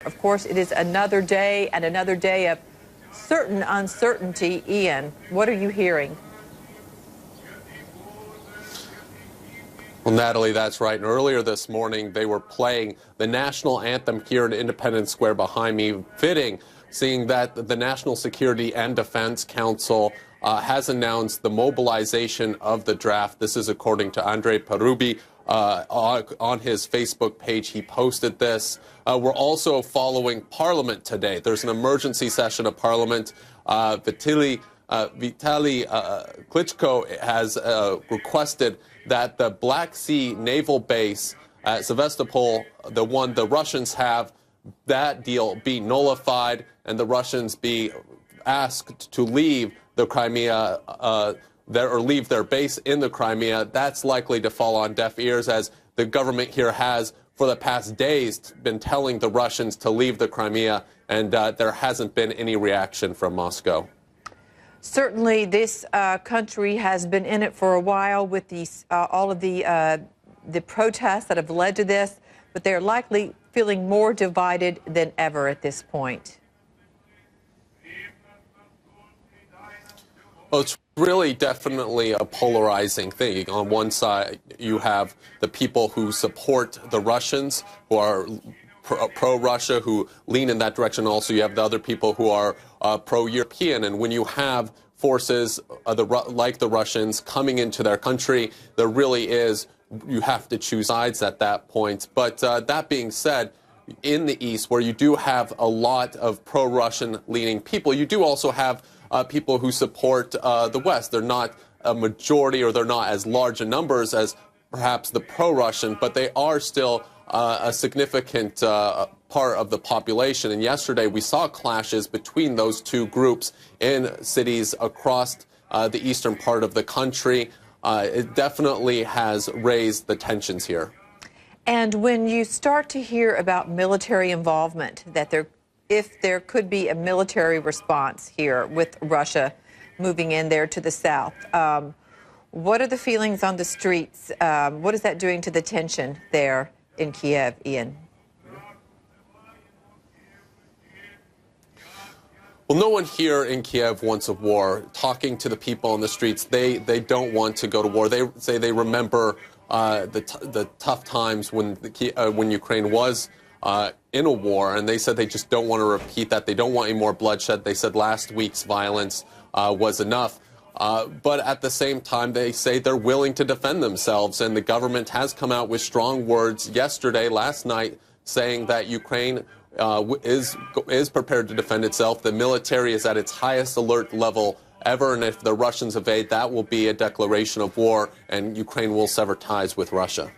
Of course, it is another day and another day of certain uncertainty. Ian, what are you hearing? Well, Natalie, that's right. And earlier this morning, they were playing the national anthem here in Independence Square behind me, fitting, seeing that the National Security and Defense Council has announced the mobilization of the draft. This is according to Andre Parubi. On his Facebook page, he posted this. We're also following Parliament today. There's an emergency session of Parliament. Vitaly Klitschko has requested that the Black Sea naval base at Sevastopol, the one the Russians have, that deal be nullified and the Russians be asked to leave the Crimea or leave their base in the Crimea. That's likely to fall on deaf ears, as the government here has for the past days been telling the Russians to leave the Crimea, and there hasn't been any reaction from Moscow. Certainly, this country has been in it for a while with these all of the protests that have led to this, but they're likely feeling more divided than ever at this point. Well, it's really definitely a polarizing thing. On one side, you have the people who support the Russians, who are pro-Russia, who lean in that direction. Also, you have the other people who are pro-European. And when you have forces like the Russians coming into their country, there really is, you have to choose sides at that point. But that being said, in the East, where you do have a lot of pro-Russian leaning people, you do also have people who support the West. They're not a majority, or they're not as large in numbers as perhaps the pro-Russian, but they are still a significant part of the population. And yesterday we saw clashes between those two groups in cities across the eastern part of the country. It definitely has raised the tensions here. And when you start to hear about military involvement, that if there could be a military response here with Russia moving in there to the south, what are the feelings on the streets? What is that doing to the tension there in Kiev, Ian? Well, no one here in Kiev wants a war. Talking to the people on the streets, they don't want to go to war. They say they remember the tough times when Ukraine was in a war, and they said they just don't want to repeat that. They don't want any more bloodshed. They said last week's violence was enough. But at the same time, they say they're willing to defend themselves, and the government has come out with strong words last night, saying that Ukraine is prepared to defend itself. The military is at its highest alert level ever, and if the Russians evade, that will be a declaration of war, and Ukraine will sever ties with Russia.